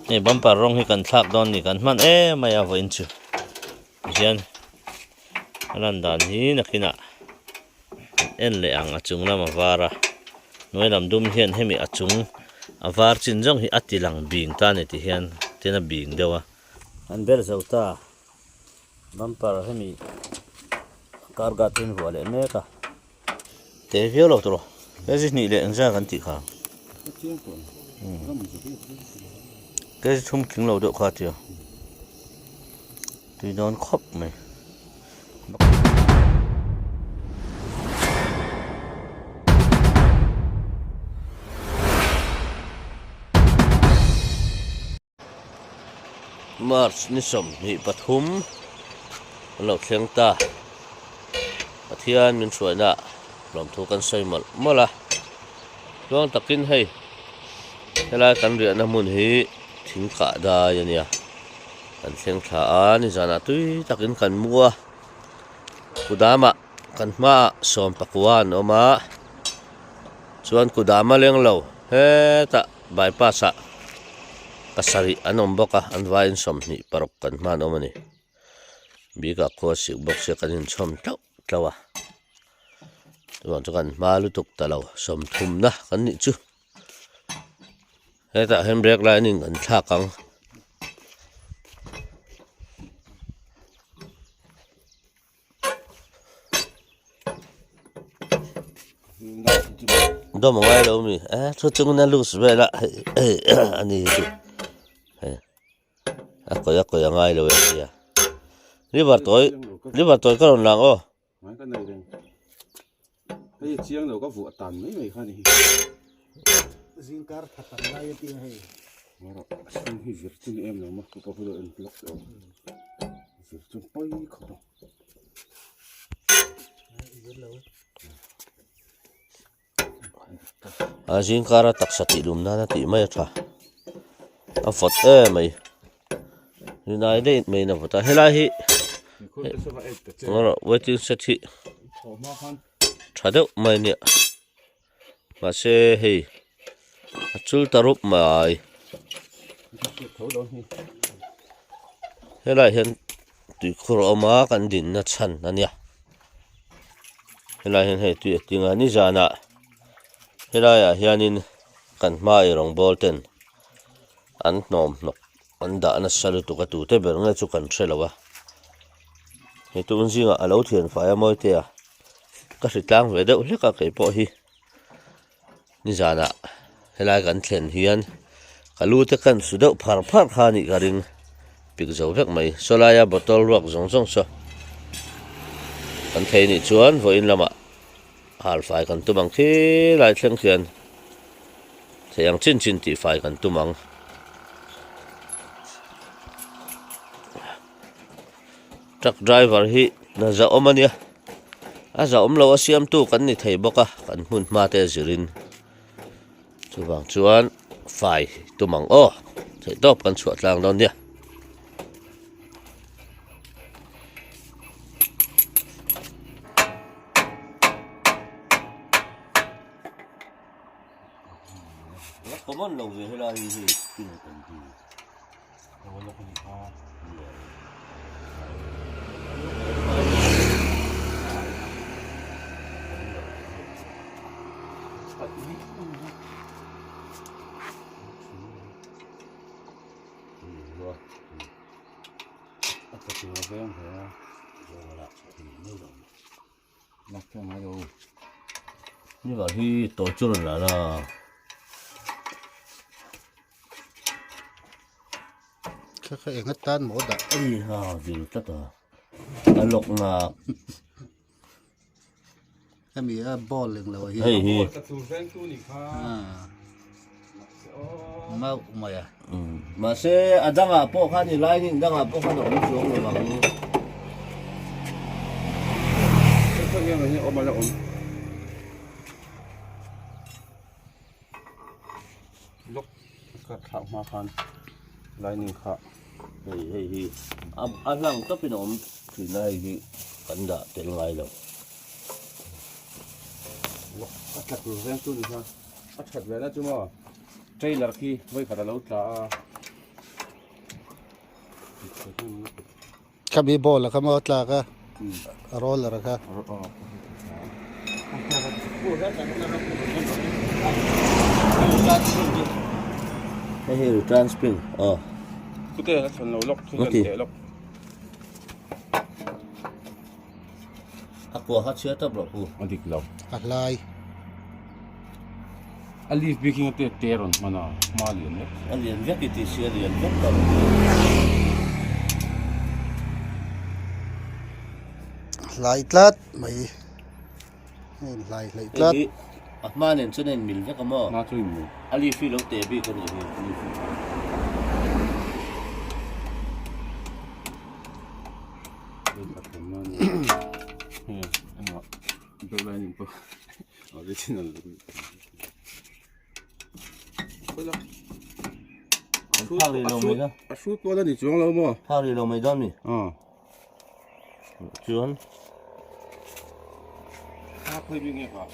นี่บัมปะรองให้กันทักดอนนี่กันมันไม่เอาไว้อินชูเจียนนั่นดานนี้นักกินะเลยอังอาจุงน้ำอาวาระน้อยลำดุมเฮียนให้มีอาจุงอาวาร์จินจงให้อัติลังบิงตาเนี่ยที่เฮียนที่น่ะบิงเดียวอันเบลเซาตาบัมปะให้มีการกัดทิ้งหัวเลยเนี่ยค่ะเทียวหลอกตัวก็จะนี่เลยอันจะกันติค่ะก็จะทุ่มขิงเราเดือดขาดเดียวตีนอนครบไหมมาร์ชนิสมมีปฐุมเราเชียงตาเทียนมันสวยนะลองถูกันใส่หมดเมื่อละช่วงตะกินให้เวลากันเรียนน้ำมันให้ถึงขาได้ยังเนี่ยกันเชียงขานี่จานาตุยตะกินกันมัวกุดามะกันมาสอมปักวานออกมาส่วนกุดามะเลี้ยงเราเฮตะใบป้าสะกษริอันอมบกะอันวายสมนี่ปรกกันมาโนมันนี่บีกะโคสิบกเสกันยินสมเท่าวะตัวจักันมาลุตุกตะเราสมทุมนะกันนี่จูเฮตะเฮมเบรกไลนิ่งกันท่ากังดมง่ายเรามีทุกจังนั้นลูกสบายละอันนี้ก็ยังง่ายเลยเนี่ยรีบตัวก็ลงหลังไม่ก็ในเรื่องไอ้เชียงเราก็ฝัวตันไม่ค่านี่ซิงการ์ทัดไล่ตีให้มาละสิ่งที่จิตนี่เรามาก็พูดเองล็อกเอาจิตจนไปเขาซิงการ์ตักสติลุมนั่นติไม่ใช่ฟอดไม่นี่นายได้ไม่นะฟอดเฮล่าฮิมาละเวทีสติชัดเดไม่เนี่ยมาเช่ให้จุลตรุปไม่เฮล่าเห็นตุยครัวมากันดินนัดชันนั่นเนี่ยเฮล่าเห็นให้ตุยติงานี่จานะเฮล่าเฮียนินกันมาอีรองบอลเทนอันนอมนกอันด่านสลุตุกตูเตเบรงเงจุกันเชลวะให้ตุนซิงอาลูเทียนไฟมอยเตียก็สิตังเวเดอเล็กก็เก็บพอฮีนี่จานะเฮล่ากันเทียนเฮียนก็รู้ที่กันสุดผ่านขานี่ก็ริงปิกเจ้าเล็กไหมโซลายาบอตอลรักจงซกันเทนี่ชวนฝอินละมาหาไฟกันตุมังที่หลายเชียงเขียนเสียงชินตีไฟกันตุมังทรัคไดรเวอร์ฮีน่าจะอมันเนี่ยอาจจะเราเสียมตู้กันนี่ไทยบอกกันหุ่นมาเตจิรินตุมังชวนไฟตุมังใช้ตบกันสวดลางตอนเนี่ยก็มันลงไปให้เราที่กินกันดีเอาไว้แล้วคนพานี่ว่าที่ตัวจุลแล้วนะเขาเองก็ตันหมดอ่ะดีตัดตลกนะถ้ามีบอลเรื่องเราเฮ้ยมาอ่ะมาเสียดังอ่ะพวกข้านี่ไล่นี่ดังอ่ะพวกข้าหนุ่มสูงเลยบางทีก็เงี้ยมันเนี่ยออกมาแล้วลกกัดขามาพันลายหนึ่งขาเฮ้ยอันหลังก็เป็นอมถึงได้ที่กันดาเป็นไรแล้วอัดขัดตัวแรงตัวนี้ครับอัดขัดไว้แล้วจุ๊มใจหลักที่ไว้ขัดแล้วจ้า Kami bola kami otlaka. Roller ka. ให้เฮลทรานสปริงอ๋อ กูเตะแล้วชนเราล็อกชนกันเตะล็อก ฮักกัวฮักเชื้อตับหรอกู อันนี้ล็อก Alay. อันนี้บิกิงเตะเตะรอนมันมาเลียนเนี่ย อันเรียนเวียกติเสียเรียนเวียกต่อ Lay tlat may. Lay เฮ้ tlat. ยอ่ะมาเนี่ยจะเน้นมิลเวียกก็มั่ว มาช่วยมือ อันนี้ฟีลเตะบีกันนี่อันนี้ฟี เดินแบบผมมันอันว่าดูแลนี่ปุ๊บออริจินัลไปละ ภาคเรียนลงไม่ได้ ชุดตัวนั้นนี่จ้วงเราบ่ ภาคเรียนลงไม่ได้นี่ จวน ถ้าเคยวิ่งไงครับ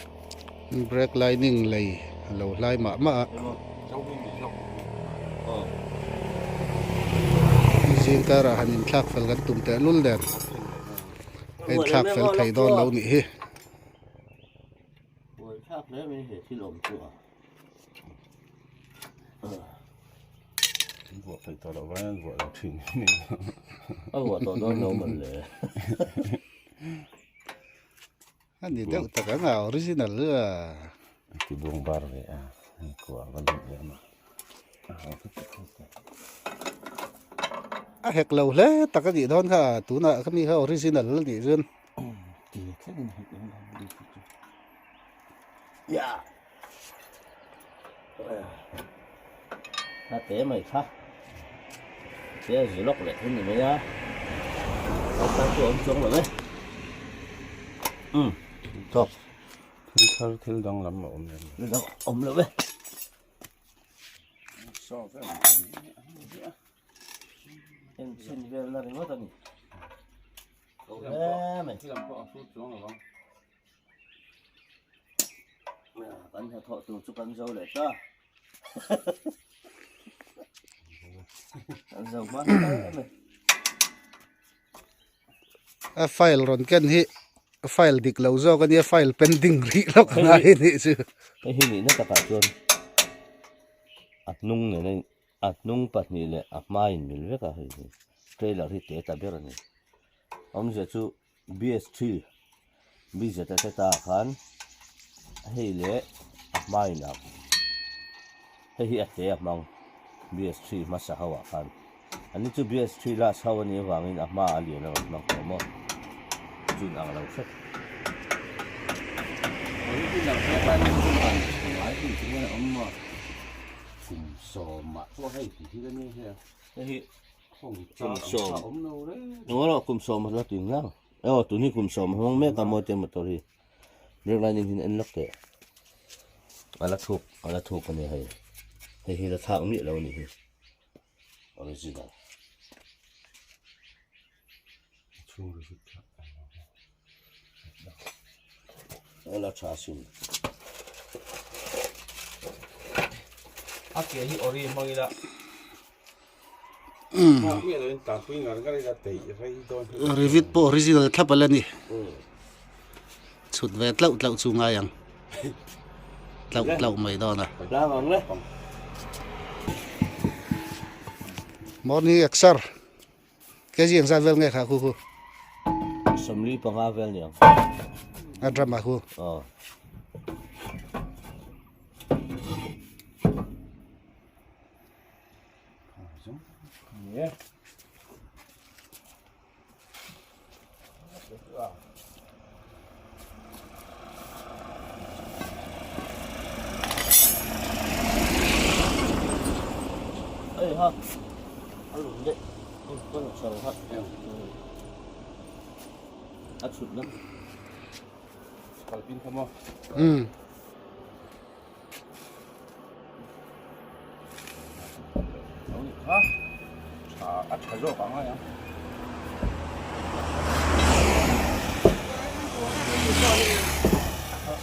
Break lining lay. Hello lay ma. เจ้าวิ่งดิเจ้า อ๋อ Zin kara hanin tlak fel kan tum te lul den. Ay tlak fel thai don lo ni hi. โอ้ยภาคแล้วไม่เห็นที่ลมตัวเออ หัวไปต่อแล้วว่าหัวเราถึงนี่ เอาหัวตัวโดนโนมันเลย Ani deu ta ka nga original le. ที่บวงบาร์เลยกลัวมันเยอะมาก A hek lo le ta ka di don ka tu na ka mi ha original ni jun. ดีแค่นี้เองดี อย่าถ้าเตะไม่ค่ะเตะจะล็อกเลยที่นี่ไหมนะเอาตั้งตัวจงเลยไหมจบ ที่ดังลำอมเลย นี่เราอมเลยเว้ย ชอบแค่ เป็นเส้นเวลาอะไรวะตอนนี้โอ้ยไม่ ที่ลำก็ชุดจ้วงหรอ กันจะทอดตัวจุกันเจ้าเลยจ้ากันเจ้ามาไม่ A file ron ken hi. File dik lo zo ka ni file pending ri lo ka nga hi ni chu. ไอ้ที่นี่น่าจะตัดจนอัดนุ่งเนี่ยอัดนุ่งปัดนี่เลยอัดไม้นี่เลยก็ให้เทเลอร์ที่เตะตาเบรนี่อันนี้จะชู BS3 บีจะแต่ตาขันให้เลยอัดไม้นักให้อัดเตะมัง BS3 มาสักหัวขันอันนี้ชู BS3 ล่าเช้าวันนี้วางอินอัดมาอะไรนะมังผมว่าจุดอ่างเราสักที่หลังแค่บ้านนี่คือมันหลายที่ที่นี่อมมา คุมโซมาพวกให้ที่นี่ใช่ไหม ไอ้ ห้องจ้าอมเราเลย โอ้เราคุมสมแล้วถึงแล้วตัวนี้คุมสมห้องแม่กับมอเตอร์มาตัวนี้เรื่องอะไรนี่คืออันล็อกเตะอะไรถูกกันเนี่ยให้เราทางนี้เรานี่ออริจินัล ช่วงรู้สึก เราชาซิมอาเกียที่ออริมังอีละ มีอะไรต่างคุยกันก็เลยจะเตะไปโดน Revit po original tla pala ni. Chut vet lau lau chu nga yang. Lau mai do na. ล้างอังเลย Morning exer. Ke jing sa vel ngai kha khu khu. สมรีปังอาเวลเนี่ย A drama khu. อ๋อ เนี่ย เอ้ยฮะอารมณ์เด็กต้นสารพัดอัดสุดนะ ไปกินข้าวมั้ง เอาดิฮะอัดไข่โลกอะไรอ่ะ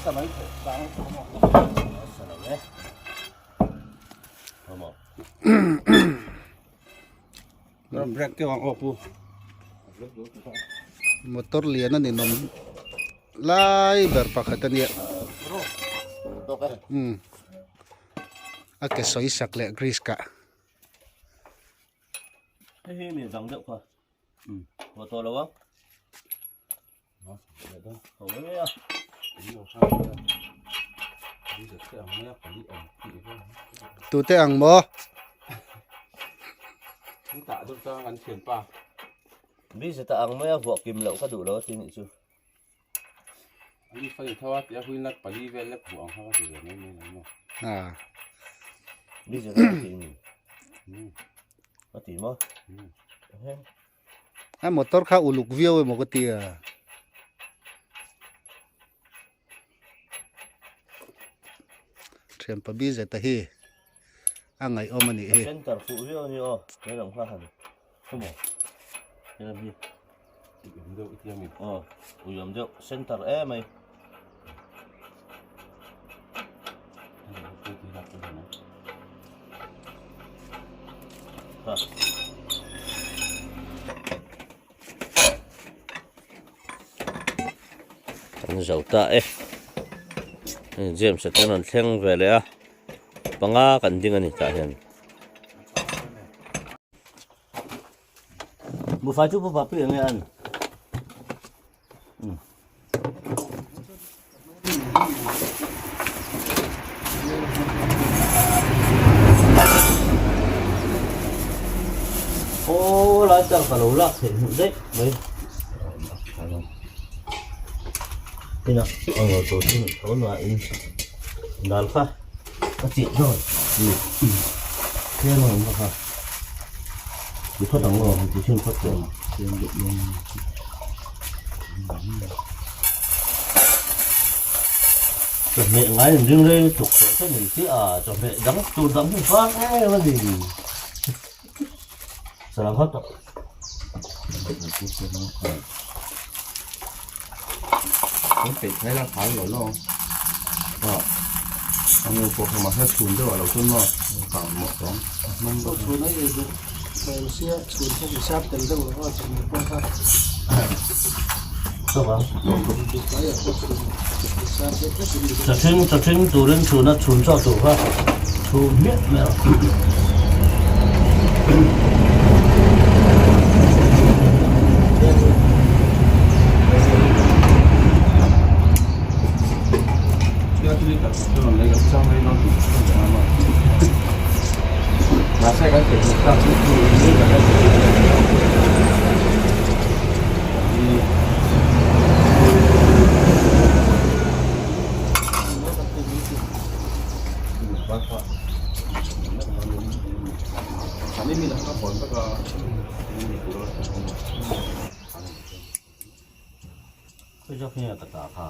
สมัยสามข้าวมั้ง สลับเลยพอหมด Ram brek ke wang opu. มอเตอร์เลียนนั่นนี่นมไล่แบบปากตันเนี่ย Tok eh. อาเกสอยสักเละกรีสกะ Hei mi dang deuh kha. Wa to lo wang. Đó, vậy đó. Ho me ya. Đi vào sau đây. Đi được cái ống nhá, phải đi ống kỹ thôi. ตูเตอังบ่ Chúng ta chúng ta gắn thuyền pa. Bi se ta ang me ya vuak kim lo ka du lo tin ni chu. Anh đi phải thao thì huy nát phải đi về lép buồng thao thì về nên này mà. อ่า Bi se ta tin ni. Ma ti mo. ไอ้มอเตอร์ข้าอุลุกเวียวไอ้หมกเตียเตรียมปะบีเจตะฮีอ่างไงอมันนี่เฮ Center fu yo ni o. Ni lam kha han. Komo. Ni lam hi. Thì cũng đâu ít mình. U yom deuh center e mai. Tôi thì đặt cái này. Ha. Kan zau ta e. James sa tanan thleng ve le a. Panga kan ding ani ta hian. Bu fa chu bu pa pi nge an. Ô lá chẳng phải lấu lạc thể hiện đấy mấy thế nào ngồi tổ chức thấu loại đàn pha có chuyện rồi thế nào mà hả chỉ phát đóng rồi chỉ chuyên phát triển chuyên định luôn chuẩn bị ngay mình riêng lên chụp cái mình chứ chuẩn bị đóng tu đóng thì phát ngay là gì Salam hết rồi. Cũng phải thấy là phá rồi luôn. Anh yêu cuộc mà hết chuồn cho vào đầu xuân mà. Khoảng một đống. Mông đống. chuồn ấy rồi rồi xia chuồn không bị sáp tới đâu mà chỉ một con khác Sao vậy? cái ở chỗ chuồn sáp Cho chuyên tù lên chuồn nó chuồn cho tù ha. Chuồn biết mẹ. Lấy cái trong đây nó cũng không phải mà sẽ có thể chúng ta cũng như là cái ini mình đã có bốn các Cái cho kia tất cả ha.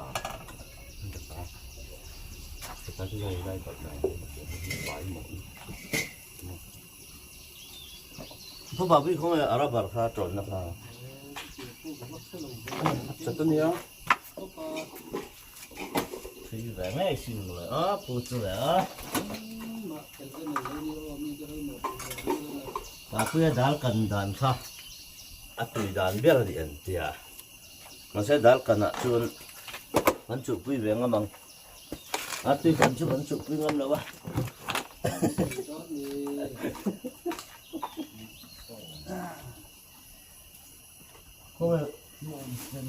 Ta chỉ đây đây còn này vài món. Phụ bà biết không ai Arab bảo khá trộn nó khá. sẽ tất nhiên Thì về mấy xin rồi phụ chú rồi bà cứ đal cần đàn khá. Tùy đàn biết là điện thì nó sẽ đal cần chuồn hắn chụp quý về ngắm bằng tùy cần chụp hắn chụp quý ngắm đâu ba không phải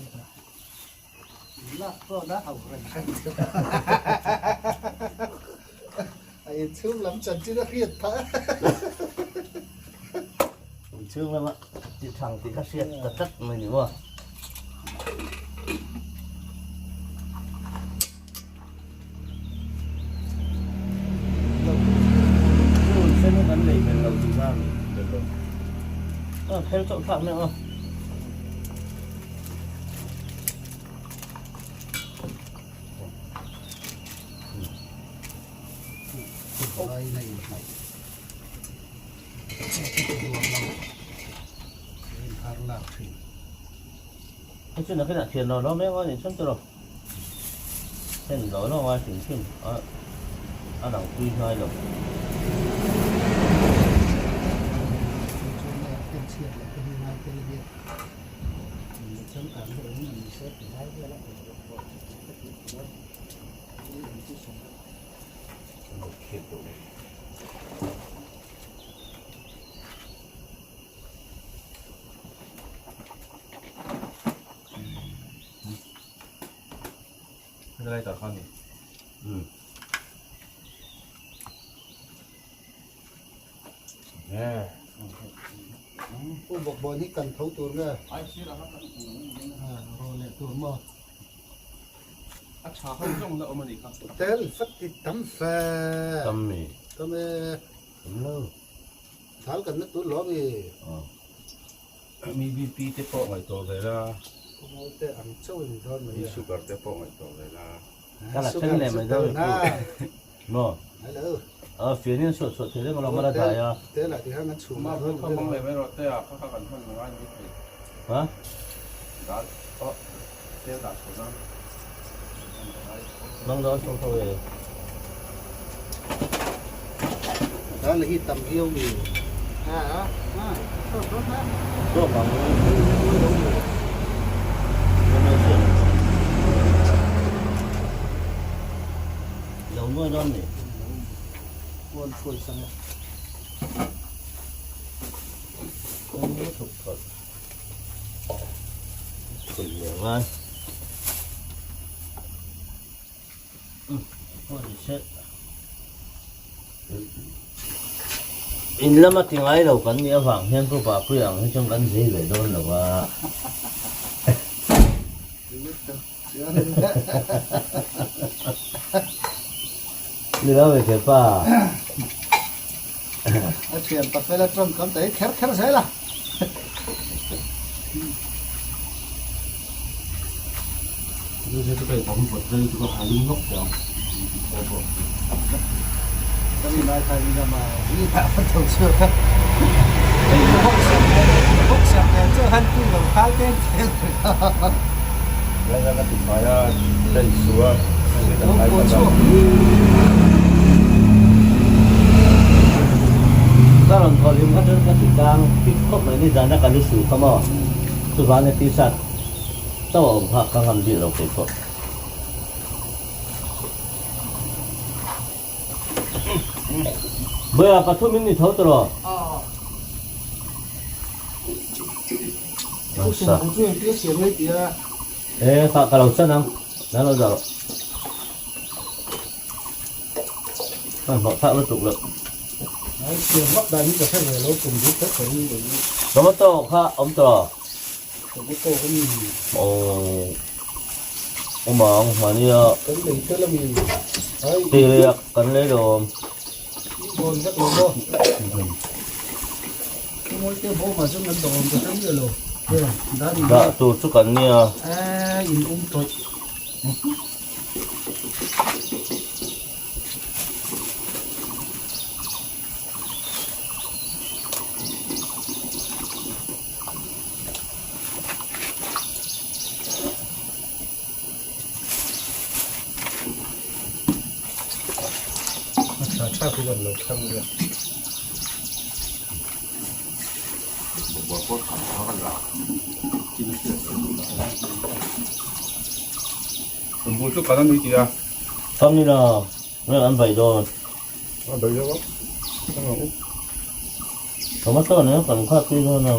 lắc có đá hỏng rồi ai thương lắm chân chứ nó khiết thả thương lắm ạ thì thằng thì các xe tất mình đúng không xe nó gắn lệnh mình đầu từ ra được rồi theo tội phạm nữa không đây này cái chuyện là cái nạn tiền nó mấy con thì chân rồi tiền đó nó ngoài tiền tiền ở đằng quy hai rồi ไม่ได้ต่อข้อนี้ผู้บอกบอนี่กันเขาตัวก็ ไอ้ชี้แล้วครับ โรเล่ตัวมอ อาชาเขาต้องแล้วเอามาอีกครับ เตลฟัดติดตั้มแฟ ตำนี่ ก็ไม่ ผมเลิก สาวกันนักตัวล้อมี มีบีพีเตปอไว้ตัวเลยล่ะ ผมเอาแต่อังเจ้าหนึ่งท่อนมา มีสุกร์เตปอไว้ตัวเลยล่ะ ก็ละเส้นเลยมันจะ น่า เนาะ ฮัลโหล เฟียนี่สดๆเท่เรามาละได้อ่ะ เตลที่ห้างนั้นสูง มา มา เพิ่ เพิ่ ม ม เขาบังเลยไม่รอเตะเขาเข้ากันเพิ่มว่านี่คือ ฮะ ดัดเตะดัดคนนั้น น้องร้อนส่งเขาเอง แล้วเลยที่ตำเอี้ยวมีต้นรถนะ ตัวบางมันไม่เสียเราเมื่อร้อนนี่ วนช่วยสัง คงไม่ถูกกดคุยอย่างไรโอ้ยเช็ดอินแล้วมาทิ้งไอ้เรากันเนี่ยฝั่งเห็นผู้ป่าผู้อย่างให้จงกันสิเลยโดนหรือว่านี่เราไปเก็บป่า เชียนตัดไปแล้วจนกันแต่แค่ใช่ล่ะ นี่จะไปทำบทเลยก็หาลิ้นนกเดียว ก็มีนายไทยมีมานี่แหละมันถูกเชื่อพวกเสียงเจ้าฮันตุ้งกับข้าวเต้น แล้วก็ติดไฟอ่ะได้สัวได้ โอ้ ไฟ โห ก็ ชั่ว ถ้าเราพอลืมก็จะติดตามพิคบในนิจานักการลิสูเขามาสุดท้ายในที่สัตว์ต้องพักกำลังดีเราไปก่อนเบื่อปฐมนี่เท่าตลอด ผู้สูงผู้ช่วยเตี้ยเสียงไม่เตี้ย พักกับเราซะนะแล้วเราจะมันบอกพักเราถูกแล้ว ไอ้เสียงวัดใดนี่ก็แค่เลยเราสุ่มยุบแค่ไหนอย่างนี้ เรามาโต้ข้าอมตลอด ผมก็โตก็มี โอ้มองมาเนี่ย ก็เลยก็แล้วมีไอ้ ตีเรียกกันเลยโดม โดนก็โดนก็มวยเตี้ยโบมาซึ่งมันโดนก็ทั้งเยอะเลยเนี่ยด้านนี้ đã tổ chứcกันเนี่ย อินตัว ถ้าคุยกันเราทำเลย บอกว่าพวกเขากันละกินเสือผมพูดทุกคนนี่จีอ่ะ xong đi nào nó ăn bảy rồi ว่าเดี๋ยวจะว่าต้องเอา không mất rồi nữa còn khác đi thôi nào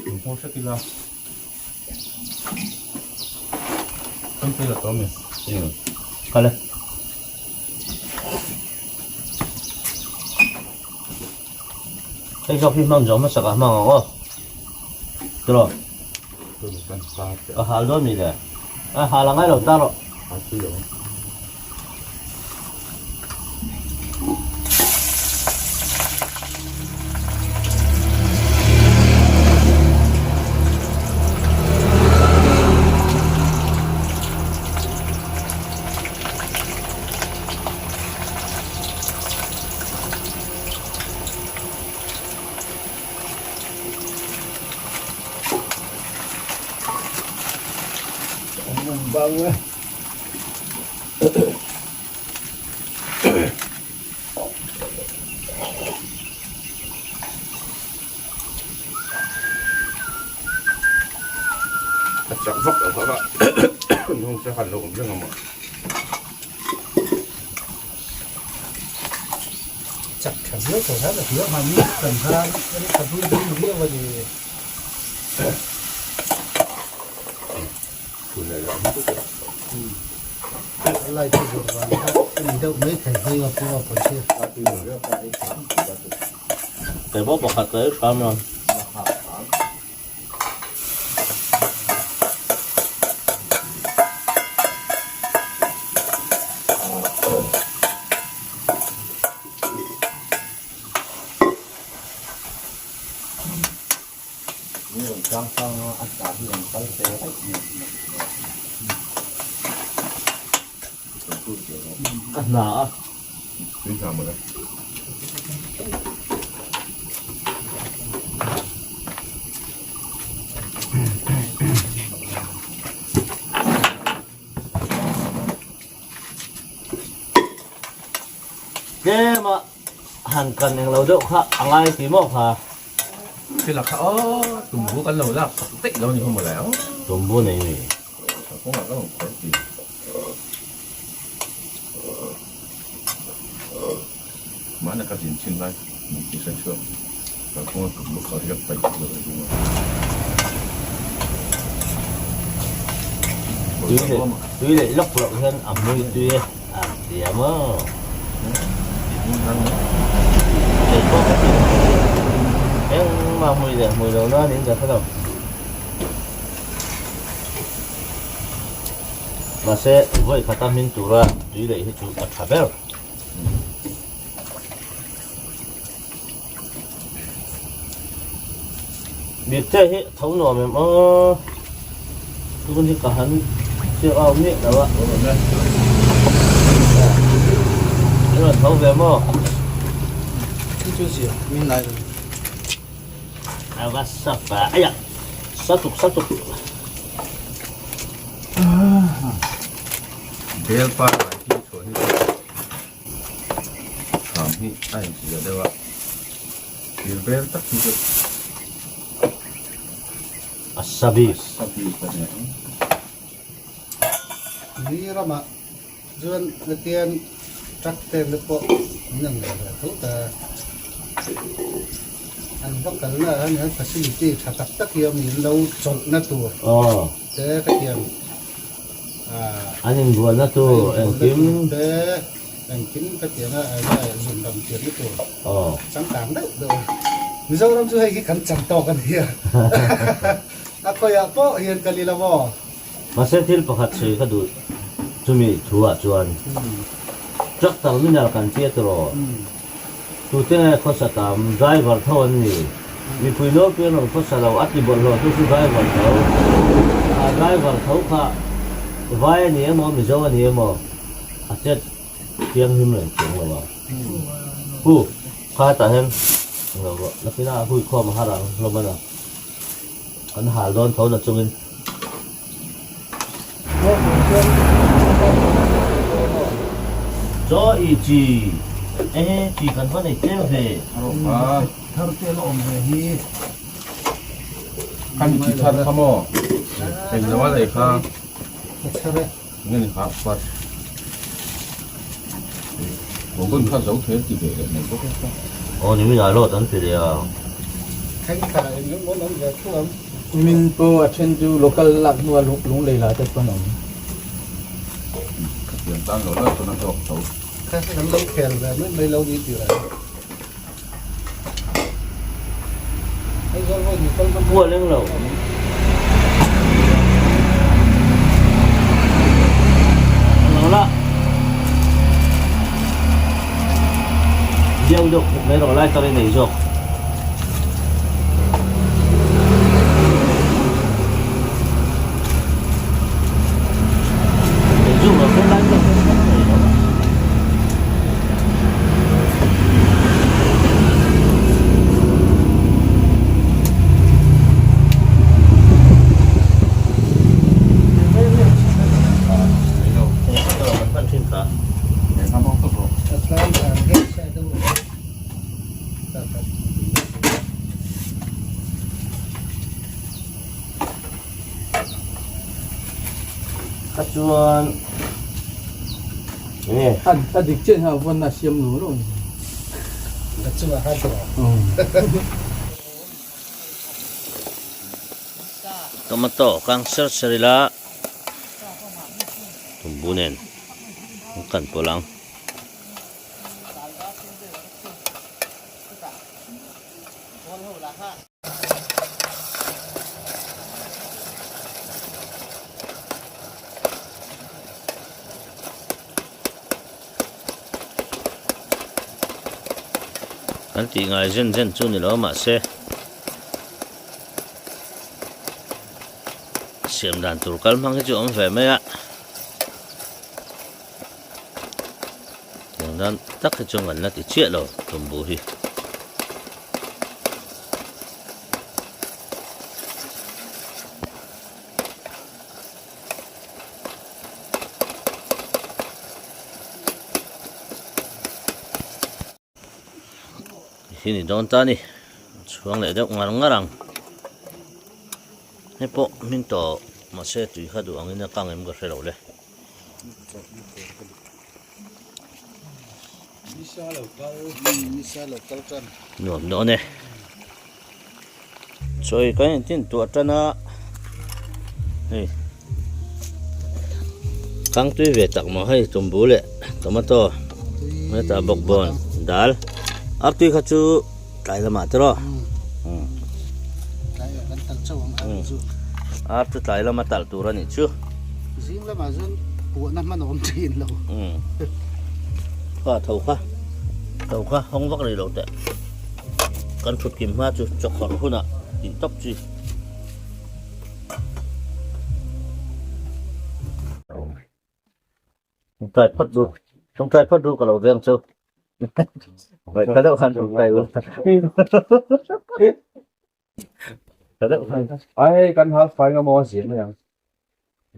ผมพูดสักทีละต้องเจอตัวมั้ย khai lên cái sau khi mang giống nó sạc mang ngon không được rồi ตัวเหมือนกันปลาจะ ở hà luôn gì đấy hà là ngay đầu ta rồi ปลาเสือ มุมบังเว้ย จะขันลงเรื่องอะไร จับขันเยอะแต่ถ้าแบบเยอะมันนี่สำคัญอันนี้ขันรู้ดีเยอะวันนี้ คุณอะไรล่ะ อะไรที่สุดวันนี้มีเด็กไม่แข็งที่ว่าตัวคนเชื่อ ที่เรื่องไอ้สาม แต่บ่บ่ขัดเลยครับเนาะ นี่มันกลางกลางอากาศที่มันไปเตะไอ้เนี่ยพูดเกี่ยวกับ หนา วิชาหมดเลย เด้มาหันกันอย่างเราเด้อค่ะอะไรสิหม้อค่ะ คือหลักอ๋อตุ่มหัวกันเราแล้วเตะเรานี่เขาหมดแล้ว สมบูรณ์นี่ พวกเราก็ต้องคอยกินมันน่ะก็สินชิ้นไรมีกี่เส้นเชื่อมแต่พวกกลุ่มลูกเขาที่จะไปเลยดูว่า tuy lại lóc lộn hơn ẩm mùi tuy tỉa mơ để có cái gì em mà mùi đầu nó đến giờ bắt đầu mà sẽ với khả tâm minh chủ ra tuy lại hết chủ đặt khả béo biết thế hết thấu nọ mềm tôi cả hắn chưa ao miệng đâu ạ nhưng mà thấu về mò ที่ชื่อเสียมีนาย agak sapa aya satu เบลป้าหลายที่ชวนที่ถามที่ไอ้เสียได้ว่าเบลตักที่จะ asabis สับดีกันเนี่ย นี่เรามาจนเตียนจักเต็มเลยพอนั่งเลยทุกแต่อันว่ากันแล้วเนี่ยฟัซิลิตี้ถ้าตักตะเกียบมีเราจดนะตัว oh แต่ตะเกียบaning buat na tu kim แต่อันกินตะเกียบอะไรส่วนดำเกียบนี่ตัว oh สังการได้เลยมิซาเราจะให้กันจังต่อกันเฮียako ya po hiyan kalila mo masetil pakat sui ka du tumi thua chuan trak tal minal kan tia tro tu te khosa tam driver thon ni mi puino pe no khosa lo ati bol lo tu su driver thau a driver thau kha vai ni mo mi zo ni mo a chet tiang him le tiang lo hu kha ta hem lo la pina hui kho ma harang lo ma na an hal don thau na chungin cho ý chí chỉ cần vấn đề tiêu về ถ้าเราเตี้ยเราอมเลยฮี ขั้นที่ท่านขโมยเป็นว่าอะไรครับ ใช่ไหม เงินครับวัดผมก็ข้าเสาเทียนที่เด็กเนี่ยก็แค่ ồ nhưng bây giờ lột ăn thì à แข่งขายเงินมันต้องแบบช่วง min po achen ju local lak nuwa lung leila te panom เตียนตั้งเราแล้วตอนนั้นก็เสา แค่นั้นเราแข่งแบบนั้นเลยเราดีอยู่แล้วไอ้คนว่าอยู่คนมัน mua lên lẩu nó là riêng được mấy đồ lại tao đi này rồi để dùng ở cái lái được vẫn trên cả เนี่ยทำห้องตกลง แต่ครั้งการเฮ็ดใช่ตัว chuan ni adik chen ha von na siam nu lo ka chunga ha do tomato kang serila tumbunen kan pulang kan ti ngai zen chu ni lo ma se siam dan tur kal mang chu om ve me ya yang dan tak chu ngan na ti che lo tum bu hi sini don ta ni chuang le deuh ngarang he po min to ma se tui kha du angin kang em ga hrelo le misa local kan no ne choi kan tin tu atana hey kang tui ve tak ma hai tumbu le tomato meta bok bon dal ap tui kha chu kai la ma tro kai kan tal chawang an chu ap tu tai la ma tal tu ra ni chu zing la ma zon pu na man om thin lo kha thau kha hong vak ri lo te kan thut kim ma chu chok khor huna ti top chi trong trai phát du cả lầu veng châu vậy cái đâu khăn trong tay luôn cái đâu khăn ai kan ha fai ga mo sim ya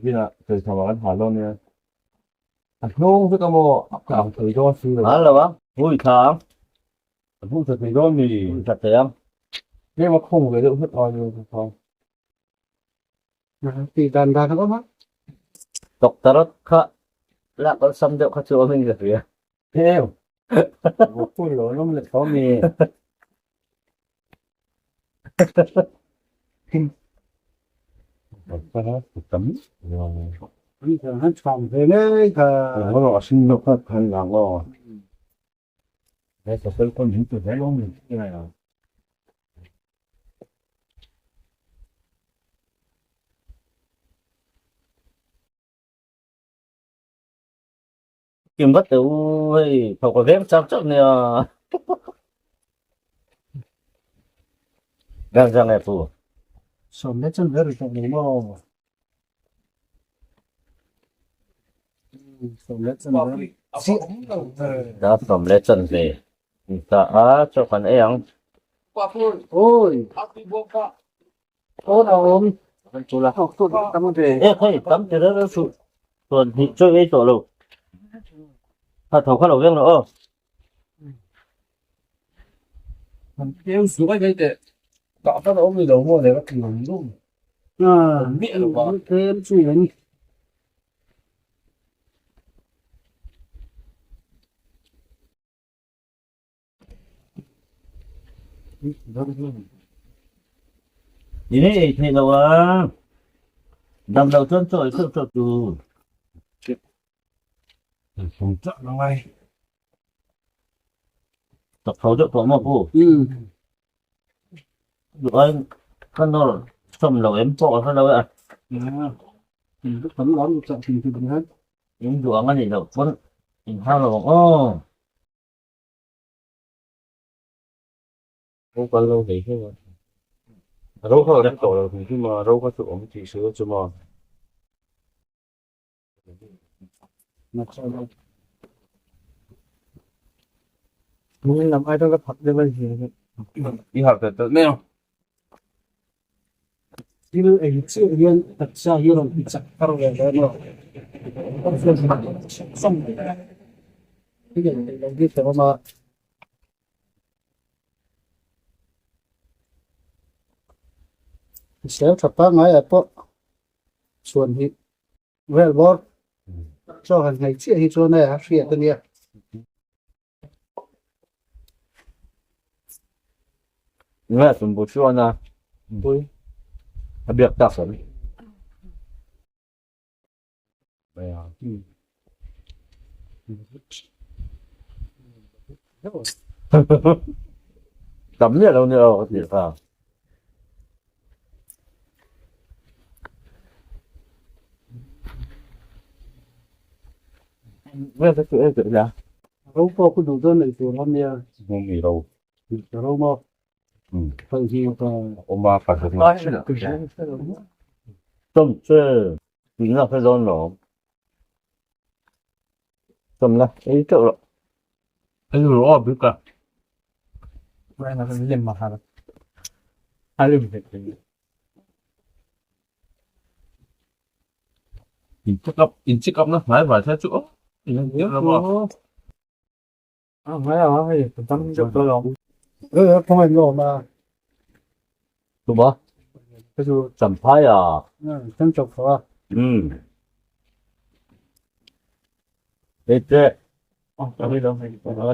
bina ke thama kan ha lo ne a hnong su ka mo ka thoi do su lo hả là bác vui thang bu sa thoi do ni thật tiền ne ma khong ge de hut oi yo thong ti dan da ko ma tộc tarot khá là có xăm điệu khá chưa mình được rồi theo bu pu lo lo le tho mi ba ha tắm rồi ni ka han chom ve ne ka nó lo xin nó phát thành là lo đấy có cái con những từ đấy lo mình như này à kim bắt đầu với thầu có vém chắc chắc nè đang ra ngày phù som le chen ver ko mo som le chen ver đã from lễ chân về ta á cho phần ấy ăn ôi ô ông chú là học tốt cảm ơn thầy ê thôi tắm từ đó nó sụt tuần thì chơi ấy tổ lục thật thầu khá đầu viên nữa kêu xuống cái để cọ các ông người đầu mua để các kiểu luôn miệng nó có thêm chuyện gì đấy thì đâu à đầm đầu chân trời sơ sơ từ không chắc nó ngay tập thầu cho tổ mà phụ được anh con nó xong đầu em bỏ ra đâu ạ lúc tấm lón chọn thì bình hết những đồ ăn gì đâu vẫn hình hao là ô không có lâu vậy thôi mà rau khó đánh tổ thì nhưng mà rau có chỗ ông chỉ sửa cho mà mà sao đâu mình làm ai đó có thật được gì đi học tự nè chứ ấy chứ yên thật ra yên là bị chặt cao về đó nó không phải xong cái gì đầu tiên phải mà xéo chặt ba ngay ở po xuân hít Well, what? Cho hàng ngày chia thì cho này à, chia cái này. Nghe sum bu chuan na. Bui. A biak tak san. Bây giờ. Tắm nhẹ đâu nhiều thì phải. Nghe cái chuyện gì vậy? Rau po ku du don itu lam ya. Không mì đâu. Rau mo. Phần gì pa. Oma phải được. Tôm chơi. Chính là cái don nó. Tôm là ấy chỗ rồi. Ấy rồi biết cả. Vậy là cái lim mà ha. Ha lim thế. In chiếc cốc nó phải vài thế chỗ. Nhớ nó. À mấy à hay tâm chụp tôi lòng. Không phải ngồi mà. Đúng không? Cái chú Chầm phai à. tâm chụp hả? Đấy chứ. Cái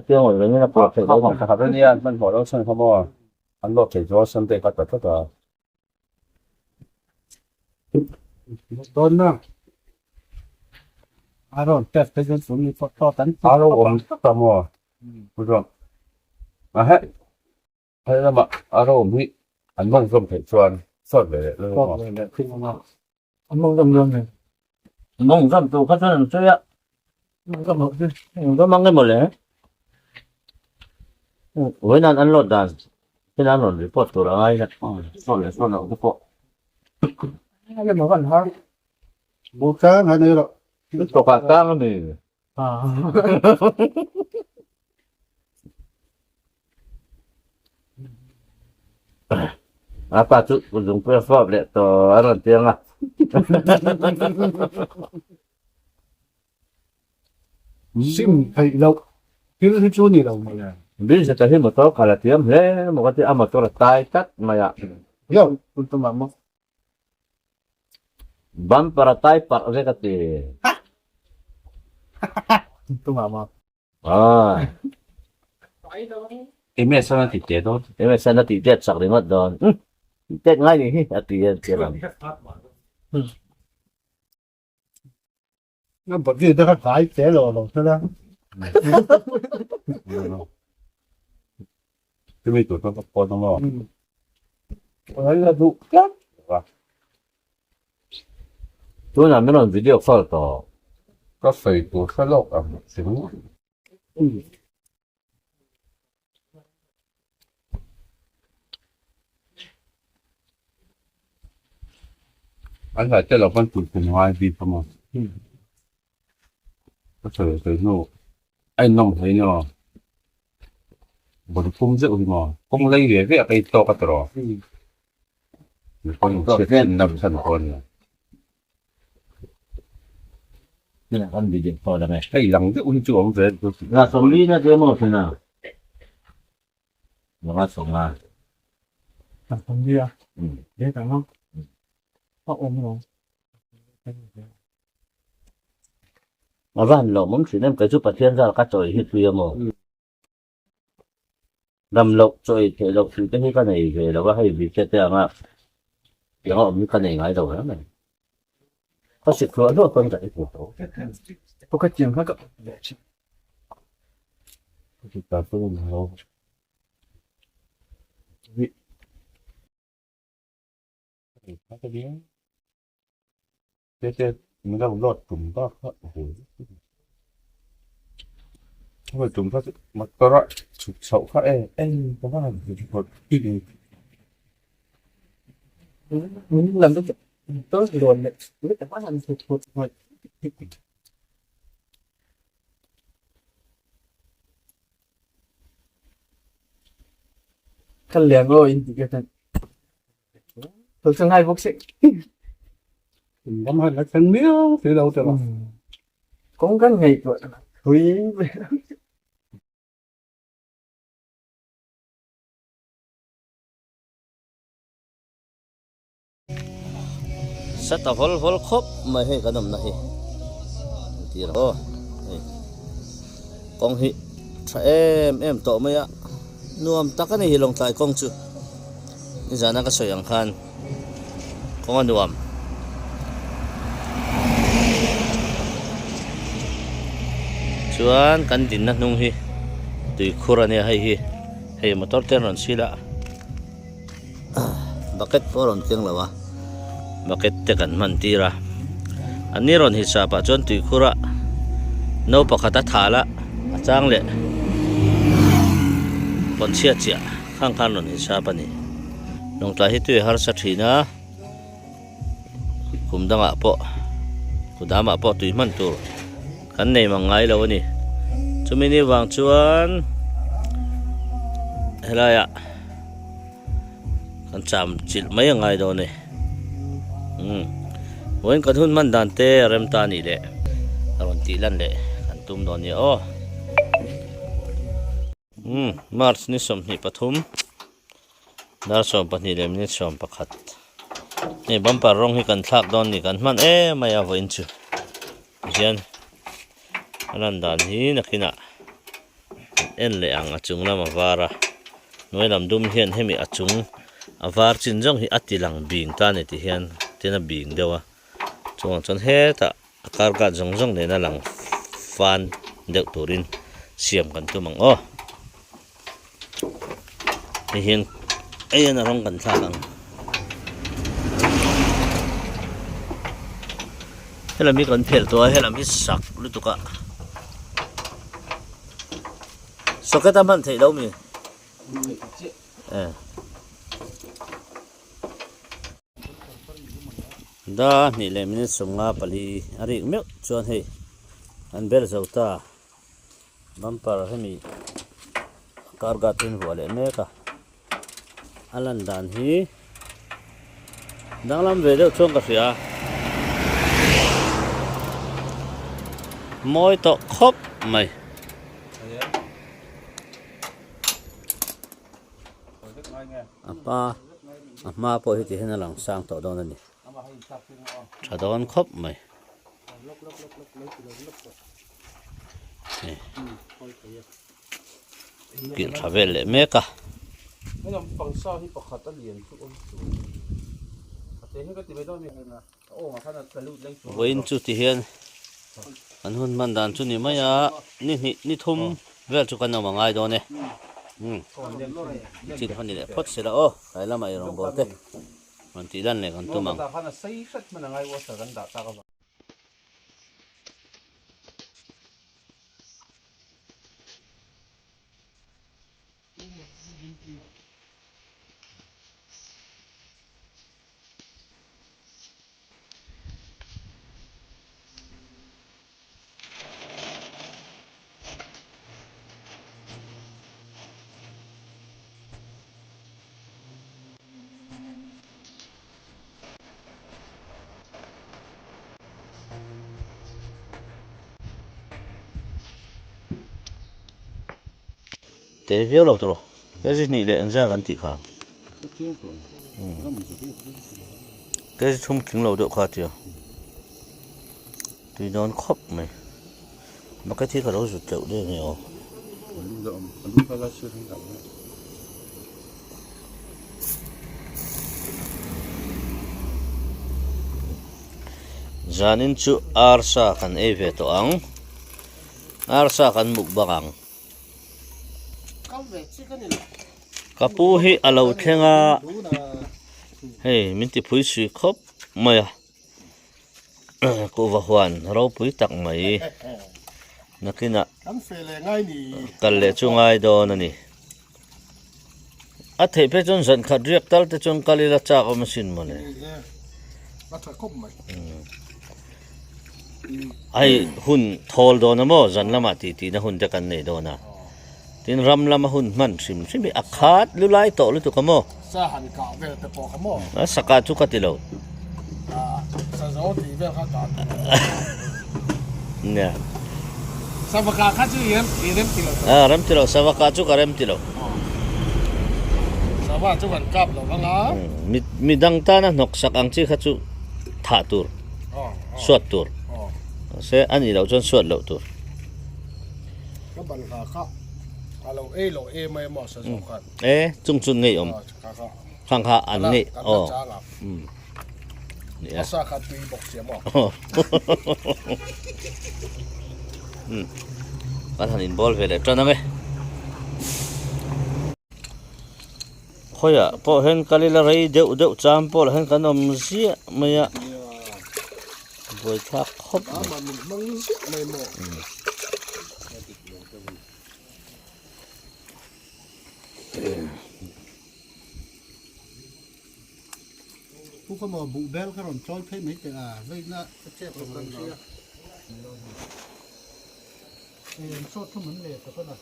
tiếng rồi đấy là bỏ phải đâu học cái này mình bỏ đâu sân không mà anh lo phải cho sân để bắt tất cả Tôn nữa. À rồi, test cái dân xuống đi to tấn. alo ôm tất mà đúng không à hết hay là mà alo ôm đi anh mong không phải cho anh sót về rồi Có mà về khi mà anh mong dầm dầm này. Mong dầm tụ khách sạn chơi á. Mong dầm một chứ. Có mang cái một lẽ. Với nan ăn lột đàn. Cái nan lột report tụ là ai nè. Sót là cái bộ. Cái mà vẫn hả? Bộ cá hay này rồi. Cái tụ cả cang này. À. Apa tu dùng cái phop lệ tụ ăn tiếng à. Sim hay lâu. Cái thứ chỗ này đâu mà. Biết sẽ thấy một số cả là tiếng thế, một cái một số là tai cắt mà ya. Yo, untuk mama. Bam para tai par cái cái gì. Untuk mama. À. em mẹ sao nó thịt trẻ thôi Em sẽ nó tỉ tiết sặc đến mất rồi. Tiết ngay đi, tỉ tiết làm. Nó bật đi nó phải té rồi thế đó. cái mấy tuổi con có con không mà Đấy là dụ chết. Tôi làm mấy lần video phật to. có phải tuổi phát lộc à xíu anh phải chơi là con tuổi cùng hai đi không mà có phải nô anh nông thấy nô bột phun rượu thì mà không lấy về cái cây to cái trò con chết nằm sân con Cái này ăn video phật là mày. cái lằng rượu thì chuộng thế Là sống đi nó chơi một thế nào. Nó sống à. Không đi à? Để cả không? Họ ôm nó. Mà van lộ muốn chỉ nên cái giúp bát thiên ra các trời hít video mà. Làm lộ trời thể lộ thì cái này về là có hay bị chết tiền à. Thì họ mới cái này ngay đầu đó này. Có sự khứa thôi con chạy của tổ. Có cái chuyện khác cậu. Thì ta phương đâu. cái tiếng chết mình đâu lọt chúng ta không phải chúng ta mà có loại chụp sậu khác em có phải làm gì một ít Làm cái tôi rồi này, biết là quá làm thụt rồi. Cái liền rồi thì cái này. Tôi sang hai bác sĩ. Năm hai là thân miếu từ đâu từ nào Cũng cái ngày rồi. Quý về. สัตว์ฮอลครบไม่ให้กันนะฮิทีละโอ้กองฮิเอ็มโตไม่อะนวมตักกันนี่ลงใต้กองจูนี่จานักก็สวยอย่างคันกองนวมชวนกันดินนะนุ่งฮิตุยคุระเนี่ยให้มอเตอร์เตอร์นสิละบักเก็ตก็รอนเพียงแล้ววะบักเก็ตเตกันมันตีระอันนี้รอนฮิซาปะจนตุยคุระโนปะขัดถาละจ้างเลยบนเชียเจียข้างรอนฮิซาปะนี่ลงตาให้ตุยฮาร์สัตหีนะคุมดังอ่ะปะคุดามอ่ะปะตุยมันตัวกันในมังไงแล้ววะนี่จะไม่นี่วางชวนอะไรอ่ะกันจำจิตไม่ยังไงโดนนี่วันกันทุนมันดันเตะเริ่มตานี่แหละอารมณ์ตีลันเลยกันตุ้มโดนนี่โอ้มาร์ชนี่สมนี่ปฐมดาร์สมปนี่เลมนี่สมประคัดนี่บัมปาร้องให้กันทักโดนนี่กันมันไม่เอาไว้จูเฮียนอันนั้นดันนี้นักนะเลยอังอาจุงละมาวาระน้อยลำดุมเฮียนให้มีอาจุงอาวาร์จินจงให้อัติลังบิงตาเนี่ยที่เฮียนที่น่ะบิงเดียวจงจนเฮตะการกัดจงเนี่ยน่ะหลังฟันเด็กตัวรินเสียมกันตัวมังอ้อเฮียนน่ะร้องกันทักอังให้เรามีกันเพลตัวให้เรามีสักหรือตุกะสกัดมันเท่ามีด้านี่เลยมินิสงาปลีอาริเมลชวนให้อันเบลเจ้าตาบัมปาร์ให้มีการกัดทิ้งหัวเลยเมกะอันลันดานฮีดังลำเวเดอร์ช่วงกระเสียมอยตกครบไหมมาพอที่เห็นหลังสร้างต่อโดนนี่ถ้าโดนครบไหมกินทราเวลเลยเมกะวันจุดที่เห็นอันหุ่นมันดันจุดนี้ไม่ยานี่ทุ่มเวลจุกันเอามาง่ายโดนเนี่ยจิตพันนี่แหละพอดเสร็จแล้วโอ้ใครละไม่รองบอกเต้มันตีดันเลยกันตัวมังเดี๋ยวเราตัวก็จะนี่แหละอันจะกันติข้างก็จะทุ่มถึงเราเดือดขาดเดียวตีนอนครบไหมมันก็ที่เราสุดเจ้าได้ไงอ๋อจานินจูอาร์ซากันเอเวตัวอังอาร์ซากันมุกบังkapuhi alau thenga hey minti phui sui khop maya ko wa hwan ro pui tak mai nakina kalle chungai do nani a thei pe chon san khat riak tal te chon kalila cha ko machine mone ai hun thol do na mo zan lama ti na hun te kan nei do na tin ram lama hun man sim bi akhat lulai to lu tu kamo sa han ka vel te po kamo saka chu ka tilo sa zo ti vel ka ka nya sa ka ka chu rem tilo ram tilo sa ka chu ka rem tilo sa wa chu kan kap lo banga mi dang ta na nok sak ang chi kha chu ถาตุร อ๋อ สวดตุร อ๋อ เสอันนี้เราจนสวดแล้วตุร ก็บันคาคะอาเราเราไม่เหมาะสมกัน จุงจุนไงอม คาคะ ข้างๆอันนี้อ๋อ จ้าหลับ นี่ ภาษาคัดปีบอกเสียบอก กันหันอินบอลเวลจันนะมั้ยข่อยพอเห็นกะลิละไรเดี๋ยวจามพอเห็นกันอมเสียมั้ยบ่ทักครบ มันไม่เหมาะผู้เขามาบุเบลเขาหล่นจอยเพ่ไม่เจอเลยนะเจ็บตรงกันเสียสดทั้งมันเลยแต่ก็น่ะ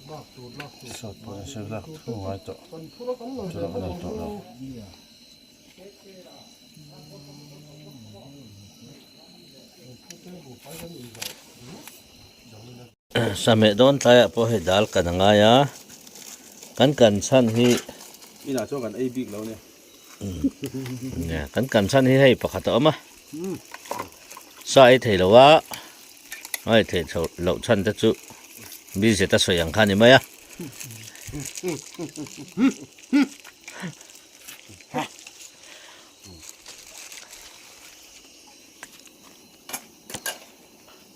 ลอกตูดสดบ่ใช่ละผู้ว่าเจาะ มันพูดแล้วก็หล่นเลยก็หล่นเนี่ย สมัยโดนตายพอให้ดัลกันงายะกันชันที่ นี่น่าช่วยกันไอ้บิ๊กแล้วเนี่ย เนี่ยกันชันที่ให้ประคัตออกมาใส่เถลวะไอ้เถลเหล่าชันจะจุมีเสตสวยอย่างคันนี่ไหมอะ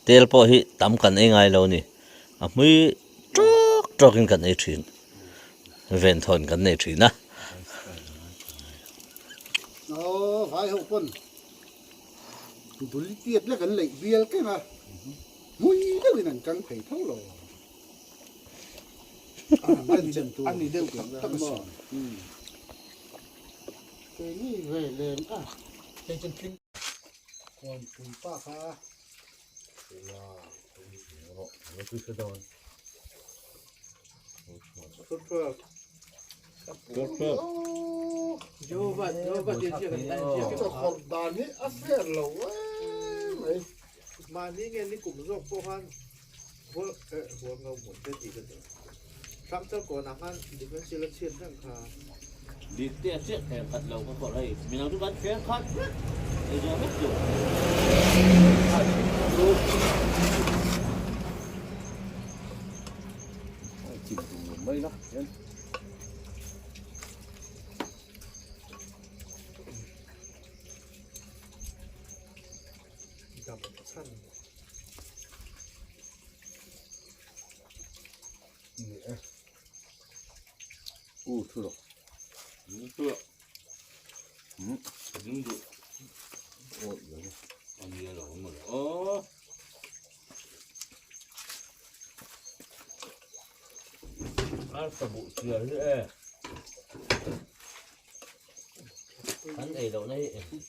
เตลพอหิตำกันเองไงเรานี่มือจอกกันไอ้ทีนเวนทอนกันไอ้ทีนนะ โอ้ฝ่ายหกคนบุลเตียดแล้วกันเลยเบียร์กันนะมุ้ยได้เป็นนั่งกังไผ่เท่าหรออันนี้เดิมกันตั้งบ่เจนี่เวเลนเจนทิ้งก่อนคุณป้าค่ะสุดเพื่อโยบัดเดี๋ยวกันได้เจ้าของด่านนี้อัฟเฟรเราเว้ยมานี่ไงนี่กลุ่มโรคพวกนั้นพวกหัวเงาหมดเป็นอีกแล้วทั้งเจ้าก่อนนะมันดิฉันเชื่อเชื่อทั้งค่ะ ดีเตี้ยเสียแข่งขันเราก็บอกเลยมีเราทุกคนแข่งขันไอ้เจ้าไม่จบจิ้มดูไม่ละเห็น ดับสั้นนี่อู้ทุรนี่ทุรนี่ดูโอ้ยอันนี้เราหมดอ๋ออันสบู่เสือนี่อันไอ้เราใน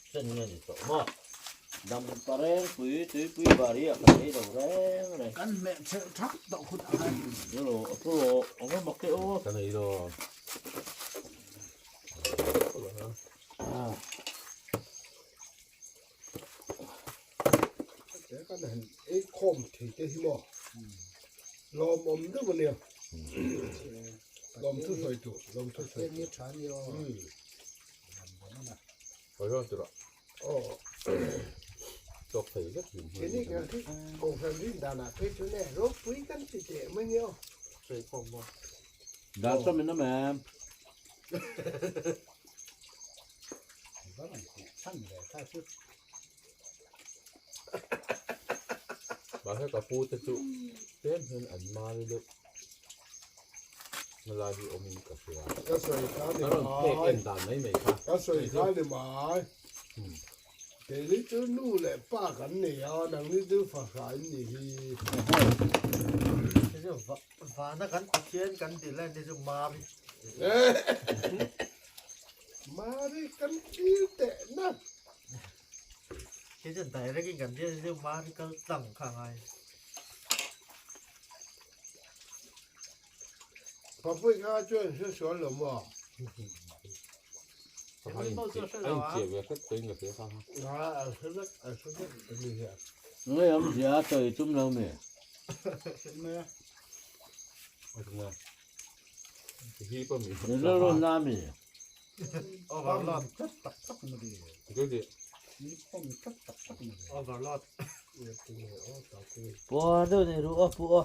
เส้นเงินต่อมาดำปลาแรงปุ๋ยตื้อปุ๋ยบารีอ่ะไอ้เราแรงเลย กันแม่เชื่อทักต่อคุณอะไร เดี๋ยวเราเอามาบอกเกี่ยว กันไหนดอ เดี๋ยวกันเห็นไอ้คมที่เจ้าที่บอกลมอมด้วยมันเนี่ยลมทุกสอยตัวลมทุกสอยตัวชานี่อ๋อ ขอโทษจุระ อ๋อ ตกใส่ก็ถึง ทีนี้ก็ที่กองทัพดินดานาเพชรเนี่ยรบปุ้ยกันติดเจ๋ไม่เนี่ยใส่ของบ่ ดาวต้นเป็นน้ำแม่ บ้านชั้นเลยถ้าสุด บางทีกับปูจะจุเต้นเห็นอันมาเลยลูกเวลาที่อมกาแฟ ก็ใส่ข้าว แล้ว เดีย เราเทเอ็นตามไม่ไหมครับ ก็ใส่ข้าวเดียวมาเดี๋ยวนี้จะนู่นแหละป้ากันเนี่ยดังนี้จะฝากขายนี่ 这就反正赶天赶地来，这就麻痹。 มาดิกันที่แต่นั่น 这阵带那个赶天就麻痹个当看哎。 พอพูดข้าช่วยสวนหรือมั้ง เขาให้เจ็บเลยก็เป็นกับเสียครับ สุดนี่เหรอ เฮ้ยผมเสียใจจุ่มเราเนี่ย เนี่ย เอาตรงนั้นที่ก็มี เดี๋ยวเราน้ำนี่ overload 그게 overload ปัวเด้อนี่รู้อ่ะปัว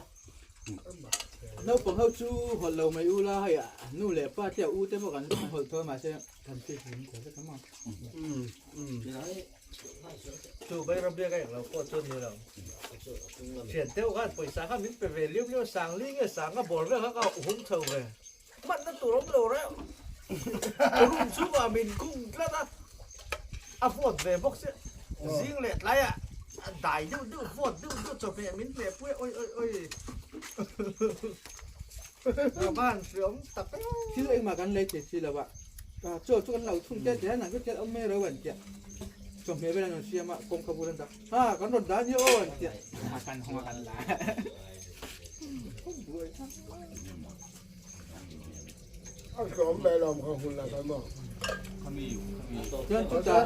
nó còn hậu chú hoặc lâu mày u la hay à nu lẹ ba theo u tới một cái hồi thôi mà xem cần chơi gì của cái món chủ bây giờ cáiเราก็จนนี่เราเสียนเต้ากันปล่อยสาขามิ้นไปเวเลี้ยวสางลิงสางก็บอกเรื่องเขาก็หุ้มเท่าเลยมันนั่นตัวล้มเหลวแล้วรุ่นชูว่ามินกุ้งแล้วนะอ่ะฟอดเวบอกเสียซิงเล็ดไรอ่ะได้ดูฟอดดูจบเวมินเวปุ้ยโอ้ยบ้านเสียมตัก chứ anh mà gắn lấy chỉ là vậy cho con đầu thun chết thế này cứ chết ông mẹ rồi vậy chị chồng mẹ bên này xem mà công khai buôn đó con đột đá nhiều vậy chị hoa căn lá ăn cơm mẹ làm không hùn là cái mà เขามีอยู่เขามี chứ chúng ta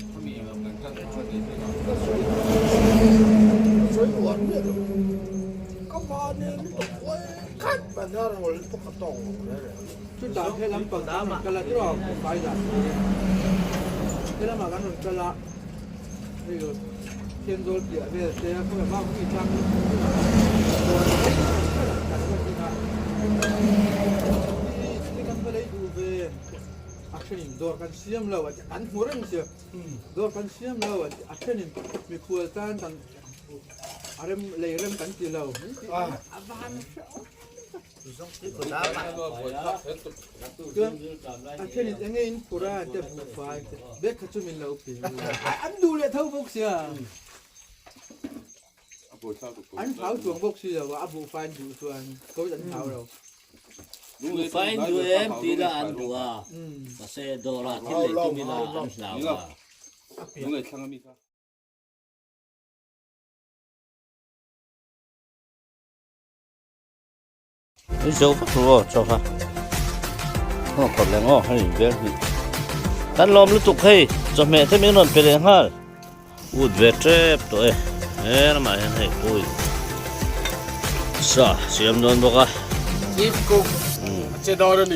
เขามีแบบเหมือนกันเขามี suối uốn biết có mà nên ôi khách mà nó rồi nó có tổ đấy chúng ta hay lắm bằng đá mà cái là cái đó không phải là thế là mà gắn cái là bây giờ thiên đô địa về thế không phải bao nhiêu trang cái căn cái đấy đủ về action door kan siam lawa an murang siya door kan siam lawa action mi kualtan tan arem leirem kan tilaw aban action engin pura te bu fai be khachu min law pi an du le thau bok sia an phau chuang bok sia wa abu fan du chuan ko an phau lo ดูไฟดูเอ็มตีละอันดัวมาเซโดราที่เลยจุมิลาอันลาว 뭔가 상합니다. นี่โจ้ฟักรัวโจ้ฟักอ๋อขอบแรงอ๋อให้เบี้ยนี่ตันลมลุตุกให้จะแม่ที่มีนนเป็นแรงฮะอูดเวทเจ็บตัวเอ๊ะมาให้ปุ้ยซะเสียมโดนบอกอ่ะ ít cục chế đo đây